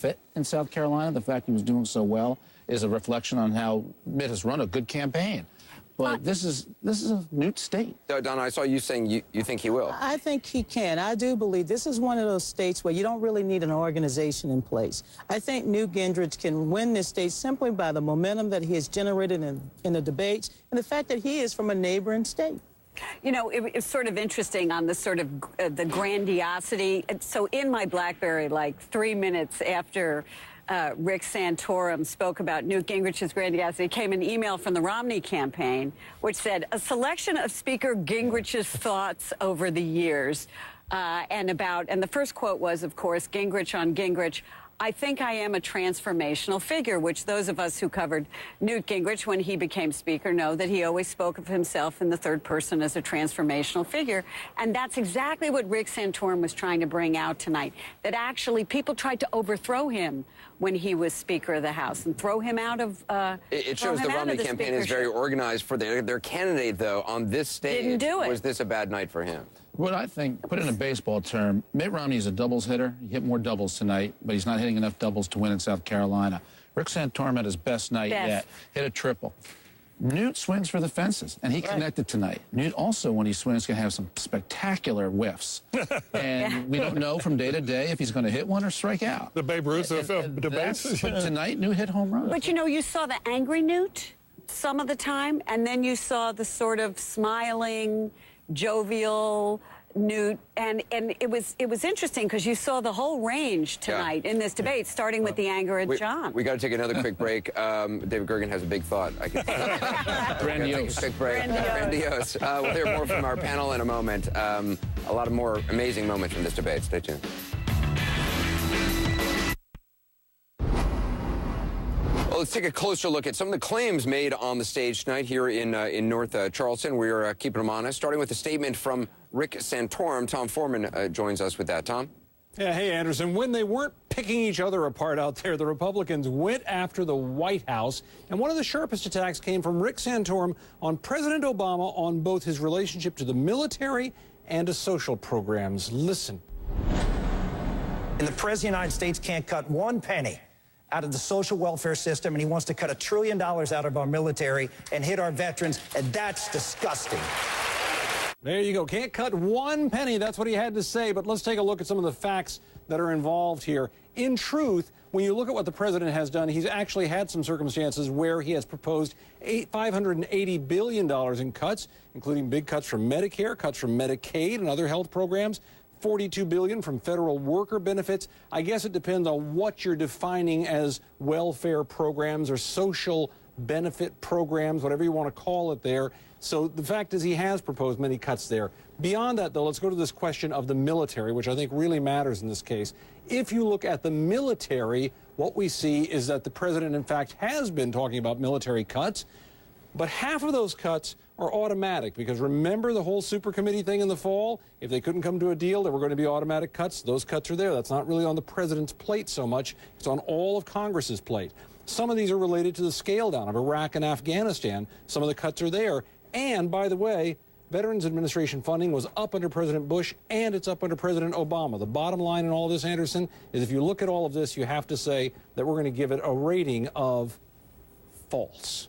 fit in South Carolina. The fact he was doing so well is a reflection on how Mitt has run a good campaign. But this is a Newt state. Donna, I saw you saying you think he will. I think he can. I do believe this is one of those states where you don't really need an organization in place. I think Newt Gingrich can win this state simply by the momentum that he has generated in the debates and the fact that he is from a neighboring state. You know, it's sort of interesting on the sort of the grandiosity. So in my BlackBerry, like 3 minutes after Rick Santorum spoke about Newt Gingrich's grandiosity, came an email from the Romney campaign, which said, a selection of Speaker Gingrich's thoughts over the years. And the first quote was, of course, Gingrich on Gingrich, I think I am a transformational figure, which those of us who covered Newt Gingrich when he became Speaker know that he always spoke of himself in the third person as a transformational figure. And that's exactly what Rick Santorum was trying to bring out tonight, that actually people tried to overthrow him when he was Speaker of the House and throw him out of It shows the Romney campaign is very organized for their candidate, though, on this stage. Didn't do it. Was this a bad night for him? What I think, put in a baseball term, Mitt Romney is a doubles hitter. He hit more doubles tonight, but he's not hitting enough doubles to win in South Carolina. Rick Santorum had his best night yet, hit a triple. Newt swings for the fences, and he connected tonight. Newt also, when he swings, can have some spectacular whiffs. And we don't know from day to day if he's going to hit one or strike out. The Babe Ruth of debates. But tonight, Newt hit home runs. But, you know, you saw the angry Newt some of the time, and then you saw the sort of smiling, jovial Newt, and it was interesting because you saw the whole range tonight in this debate, starting with the anger at John. We got to take another quick break. David Gergen has a big thought. Grandiose. Quick break. Grandiose. We'll hear more from our panel in a moment. A lot of more amazing moments from this debate. Stay tuned. Well, let's take a closer look at some of the claims made on the stage tonight here in North Charleston. We are keeping them honest, starting with a statement from Rick Santorum. Tom Foreman joins us with that. Tom? Yeah, hey, Anderson. When they weren't picking each other apart out there, the Republicans went after the White House, and one of the sharpest attacks came from Rick Santorum on President Obama on both his relationship to the military and to social programs. Listen. And the President of the United States can't cut one penny out of the social welfare system, and he wants to cut $1 trillion out of our military and hit our veterans, and that's disgusting. There you go. Can't cut one penny. That's what he had to say. But let's take a look at some of the facts that are involved here. In truth, when you look at what the president has done, he's actually had some circumstances where he has proposed $580 billion in cuts, including big cuts from Medicare, cuts from Medicaid and other health programs, $42 billion from federal worker benefits. I guess it depends on what you're defining as welfare programs or social benefit programs, whatever you want to call it there. So the fact is he has proposed many cuts there. Beyond that, though, let's go to this question of the military, which I think really matters in this case. If you look at the military, what we see is that the president, in fact, has been talking about military cuts, but half of those cuts are automatic, because remember the whole super committee thing in the fall? If they couldn't come to a deal, there were going to be automatic cuts. Those cuts are there. That's not really on the president's plate so much. It's on all of Congress's plate. Some of these are related to the scale down of Iraq and Afghanistan. Some of the cuts are there. And, by the way, Veterans Administration funding was up under President Bush, and it's up under President Obama. The bottom line in all of this, Anderson, is if you look at all of this, you have to say that we're going to give it a rating of false.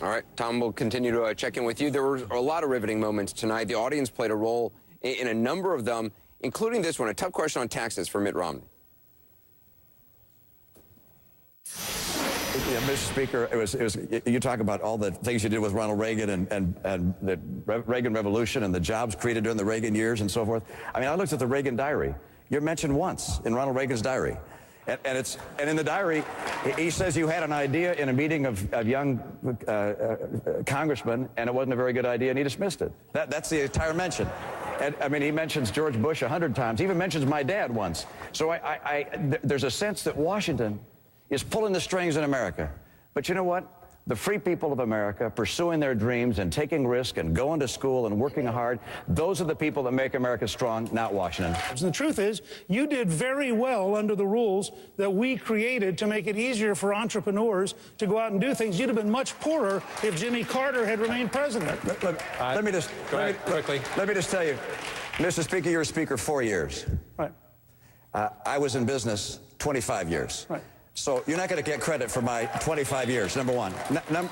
All right, Tom, we'll continue to check in with you. There were a lot of riveting moments tonight. The audience played a role in a number of them, including this one, a tough question on taxes for Mitt Romney. Yeah, Mr. Speaker, you talk about all the things you did with Ronald Reagan and the Reagan Revolution and the jobs created during the Reagan years and so forth. I mean, I looked at the Reagan diary. You're mentioned once in Ronald Reagan's diary. And in the diary, he says you had an idea in a meeting of young congressmen, and it wasn't a very good idea, and he dismissed it. That's the entire mention. And, I mean, he mentions George Bush 100 times. He even mentions my dad once. So there's a sense that Washington is pulling the strings in America. But you know what? The free people of America pursuing their dreams and taking risks and going to school and working hard, those are the people that make America strong, not Washington. And the truth is, you did very well under the rules that we created to make it easier for entrepreneurs to go out and do things. You'd have been much poorer if Jimmy Carter had remained president. Let me just tell you, Mr. Speaker, you're a speaker 4 years. Right. I was in business 25 years. Right. So you're not going to get credit for my 25 years, number one.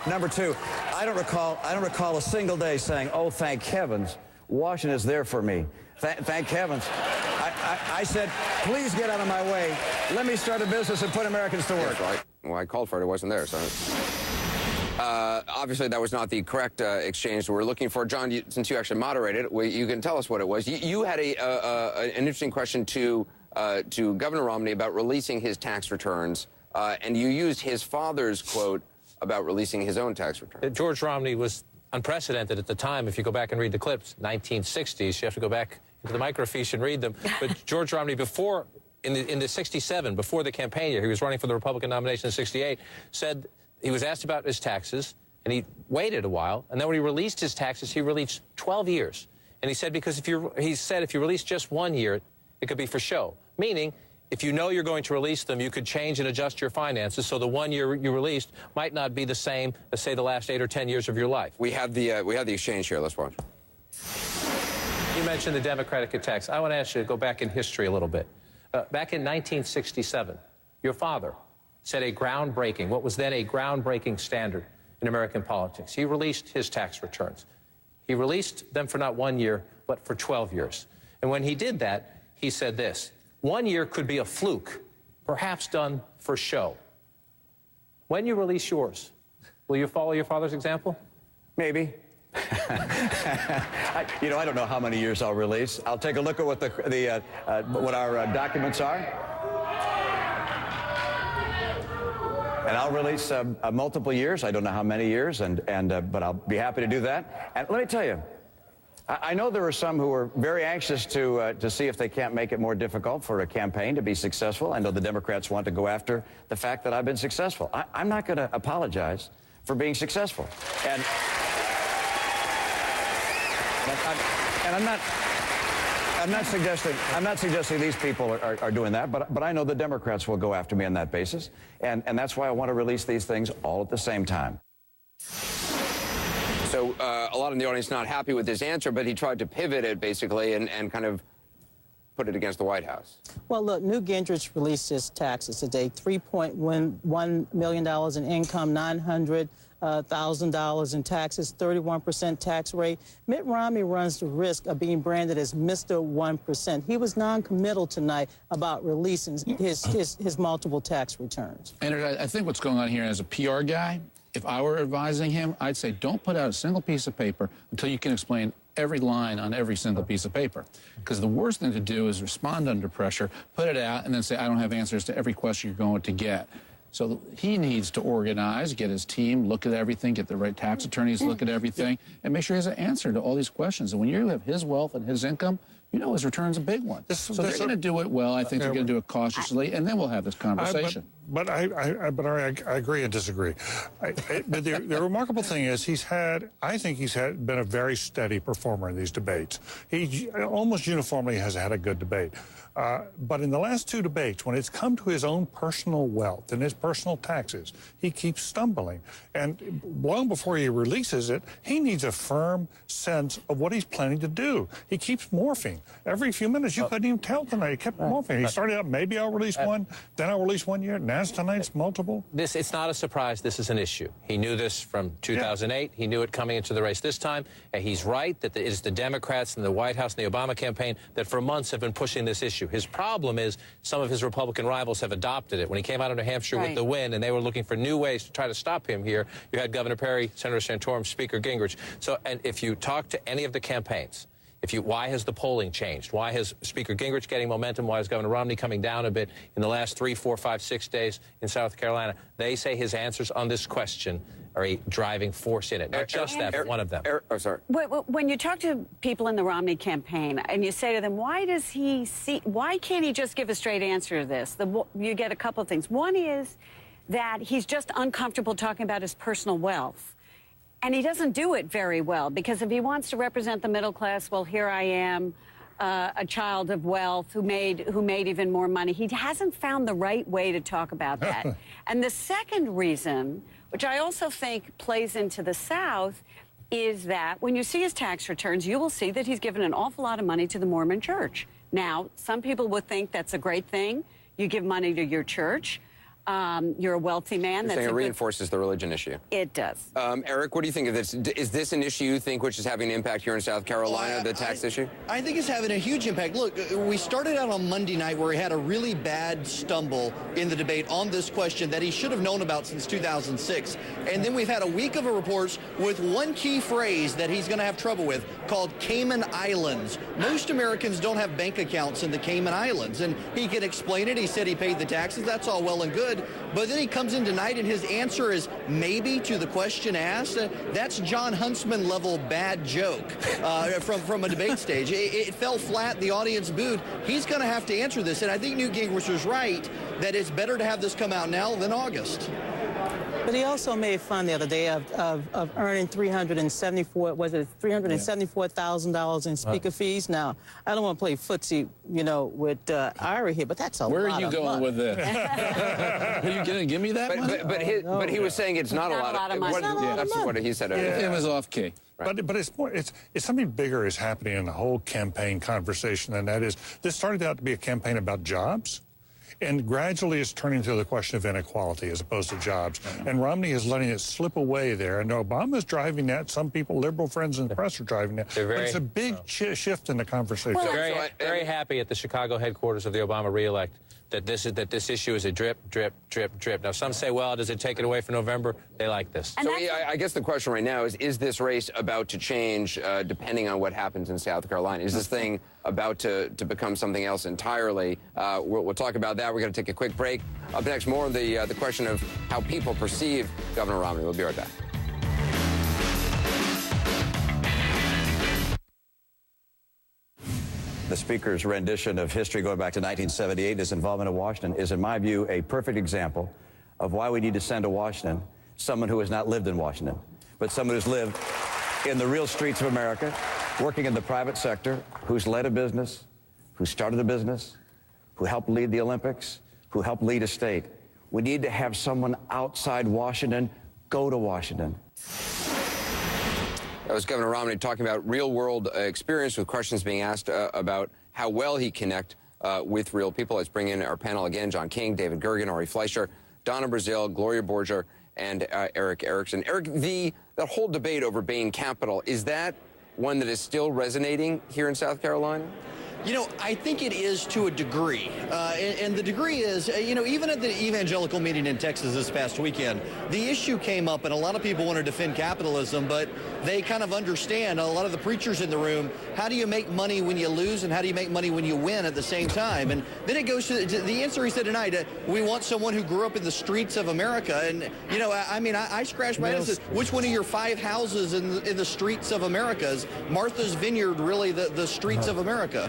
Number two, I don't recall a single day saying, oh, thank heavens, Washington is there for me. Thank heavens. I said, please get out of my way. Let me start a business and put Americans to work. Yeah, well, I called for it. It wasn't there, so... obviously, that was not the correct exchange we're looking for. John, since you actually moderated it, you can tell us what it was. You had an interesting question to Governor Romney about releasing his tax returns, and you used his father's quote about releasing his own tax returns. George Romney was unprecedented at the time. If you go back and read the clips, 1960s, you have to go back into the microfiche and read them. But George Romney, before, in the 67, before the campaign year, he was running for the Republican nomination in 68, said he was asked about his taxes, and he waited a while, and then when he released his taxes, he released 12 years. And he said, because if you release just 1 year, it could be for show. Meaning, if you know you're going to release them, you could change and adjust your finances so the 1 year you released might not be the same as, say, the last 8 or 10 years of your life. We have the exchange here. Let's watch. You mentioned the Democratic attacks. I want to ask you to go back in history a little bit. Back in 1967, your father set a groundbreaking, what was then a groundbreaking standard in American politics. He released his tax returns. He released them for not 1 year, but for 12 years. And when he did that, he said this: 1 year could be a fluke, perhaps done for show. When you release yours, will you follow your father's example? Maybe. I don't know how many years I'll release. I'll take a look at what our documents are. And I'll release multiple years. I don't know how many years, but I'll be happy to do that. And let me tell you, I know there are some who are very anxious to see if they can't make it more difficult for a campaign to be successful. I know the Democrats want to go after the fact that I've been successful. I'm not going to apologize for being successful. And I'm not suggesting these people are doing that, but I know the Democrats will go after me on that basis, and that's why I want to release these things all at the same time. So a lot in the audience not happy with his answer, but he tried to pivot it basically and kind of put it against the White House. Well, look, Newt Gingrich released his taxes today: $3.1 million in income, $900,000 in taxes, 31% tax rate. Mitt Romney runs the risk of being branded as Mr. 1%. He was non-committal tonight about releasing his multiple tax returns. And I think what's going on here, as a PR guy, if I were advising him, I'd say don't put out a single piece of paper until you can explain every line on every single piece of paper. Because the worst thing to do is respond under pressure, put it out, and then say, I don't have answers to every question you're going to get. So he needs to organize, get his team, look at everything, get the right tax attorneys, look at everything, and make sure he has an answer to all these questions. And when you have his wealth and his income, you know his return's a big one. So they're going to do it well. I think they're going to do it cautiously, and then we'll have this conversation. But I agree and disagree. But the remarkable thing is I think he's been a very steady performer in these debates. He almost uniformly has had a good debate. But in the last two debates, when it's come to his own personal wealth and his personal taxes, he keeps stumbling. And long before he releases it, he needs a firm sense of what he's planning to do. He keeps morphing. Every few minutes, you couldn't even tell tonight. He kept morphing. He started out, maybe I'll release one, then I'll release 1 year. Now tonight's multiple. It's not a surprise this is an issue. He knew this from 2008. Yeah. He knew it coming into the race this time. And he's right that it is the Democrats and the White House and the Obama campaign that for months have been pushing this issue. His problem is some of his Republican rivals have adopted it. When he came out of New Hampshire with the win and they were looking for new ways to try to stop him here, you had Governor Perry, Senator Santorum, Speaker Gingrich. So, and if you talk to any of the campaigns, why has the polling changed? Why has Speaker Gingrich getting momentum? Why is Governor Romney coming down a bit in the last 3, 4, 5, 6 days in South Carolina? They say his answers on this question are a driving force in it. Not just that, but one of them. Sorry. When you talk to people in the Romney campaign and you say to them, why can't he just give a straight answer to this? You get a couple of things. One is that he's just uncomfortable talking about his personal wealth. And he doesn't do it very well, because if he wants to represent the middle class, well, here I am, a child of wealth who made even more money. He hasn't found the right way to talk about that. And the second reason, which I also think plays into the South, is that when you see his tax returns, you will see that he's given an awful lot of money to the Mormon Church. Now, some people would think that's a great thing. You give money to your church. You're a wealthy man. It reinforces the religion issue. It does. Eric, what do you think of this? Is this an issue you think which is having an impact here in South Carolina, the tax issue? I think it's having a huge impact. Look, we started out on Monday night where he had a really bad stumble in the debate on this question that he should have known about since 2006. And then we've had a week of reports with one key phrase that he's going to have trouble with called Cayman Islands. Most Americans don't have bank accounts in the Cayman Islands. And he can explain it. He said he paid the taxes. That's all well and good. But then he comes in tonight and his answer is maybe to the question asked. That's John Huntsman level bad joke from a debate stage. It fell flat. The audience booed. He's going to have to answer this. And I think Newt Gingrich was right that it's better to have this come out now than August. But he also made fun the other day of earning $374,000 in speaker fees. Now, I don't want to play footsie, with Ira here, but that's a lot of money. Where are you going with this? Are you going to give me that money? But he was saying it's not a lot of money. That's what he said. It was off key. Right. But it's something bigger is happening in the whole campaign conversation, and that is this started out to be a campaign about jobs. And gradually it's turning to the question of inequality as opposed to jobs. And Romney is letting it slip away there. And Obama's driving that. Some people, liberal friends in the press, are driving that. But it's a big shift in the conversation. Well, very happy at the Chicago headquarters of the Obama re-elect that this issue is a drip, drip, drip, drip. Now, some say, well, does it take it away from November? They like this. So I guess the question right now is this race about to change depending on what happens in South Carolina? Is this thing about to become something else entirely? We'll talk about that. We're going to take a quick break. Up next, more of the question of how people perceive Governor Romney. We'll be right back. The Speaker's rendition of history going back to 1978, his involvement in Washington, is, in my view, a perfect example of why we need to send to Washington someone who has not lived in Washington, but someone who's lived in the real streets of America, working in the private sector, who's led a business, who started a business, who helped lead the Olympics, who helped lead a state. We need to have someone outside Washington go to Washington. That was Governor Romney talking about real-world experience with questions being asked about how well he connect with real people. Let's bring in our panel again: John King, David Gergen, Ari Fleischer, Donna Brazile, Gloria Borger, and Eric Erickson. Eric, that whole debate over Bain Capital, is that one that is still resonating here in South Carolina? I think it is to a degree. And the degree is, even at the evangelical meeting in Texas this past weekend, the issue came up and a lot of people want to defend capitalism, but they kind of understand, a lot of the preachers in the room, how do you make money when you lose and how do you make money when you win at the same time? And then it goes to the answer he said tonight, we want someone who grew up in the streets of America. And, I scratched my head and said, which one of your 5 houses in the streets of America? Is Martha's Vineyard really the streets of America?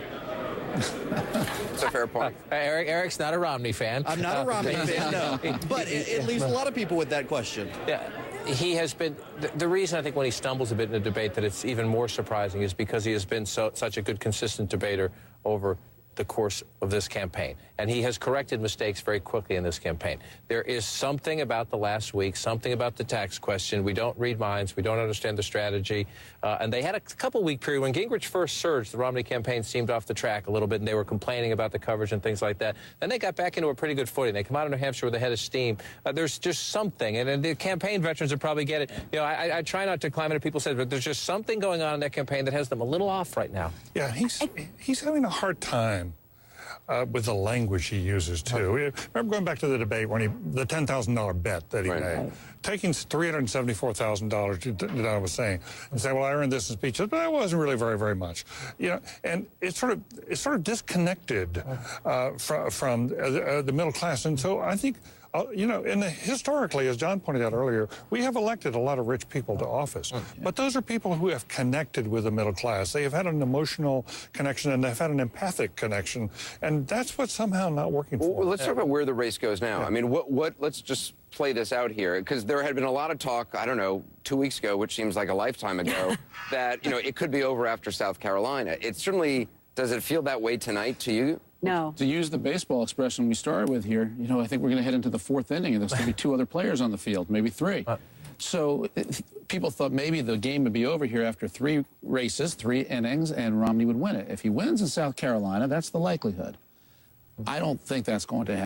That's a fair point. Eric's not a Romney fan. I'm not a Romney fan, no. But it leaves a lot of people with that question. Yeah. He has been, the reason I think when he stumbles a bit in a debate that it's even more surprising is because he has been such a good, consistent debater over the course of this campaign. And he has corrected mistakes very quickly in this campaign. There is something about the last week, something about the tax question. We don't read minds. We don't understand the strategy. And they had a couple-week period when Gingrich first surged. The Romney campaign seemed off the track a little bit, and they were complaining about the coverage and things like that. Then they got back into a pretty good footing. They come out of New Hampshire with a head of steam. There's just something, and the campaign veterans would probably get it. I try not to climb into people's heads, but there's just something going on in that campaign that has them a little off right now. Yeah, he's having a hard time with the language he uses, too. Remember going back to the debate when the $10,000 bet that he made, taking $374,000, Donna was saying, and saying, well, I earned this in speeches, but that wasn't really very, very much. And it's sort of disconnected from the middle class. And so I think, historically, as John pointed out earlier, we have elected a lot of rich people to office. But those are people who have connected with the middle class. They have had an emotional connection and they've had an empathic connection. And that's what's somehow not working for them. Well, let's talk about where the race goes now. I mean, let's just play this out here, because there had been a lot of talk, 2 weeks ago, which seems like a lifetime ago, that, it could be over after South Carolina. It certainly, does it feel that way tonight to you? No. To use the baseball expression we started with here, I think we're going to head into the 4th inning, and there's going to be 2 other players on the field, maybe 3. So people thought maybe the game would be over here after 3 races, 3 innings, and Romney would win it. If he wins in South Carolina, that's the likelihood. I don't think that's going to happen.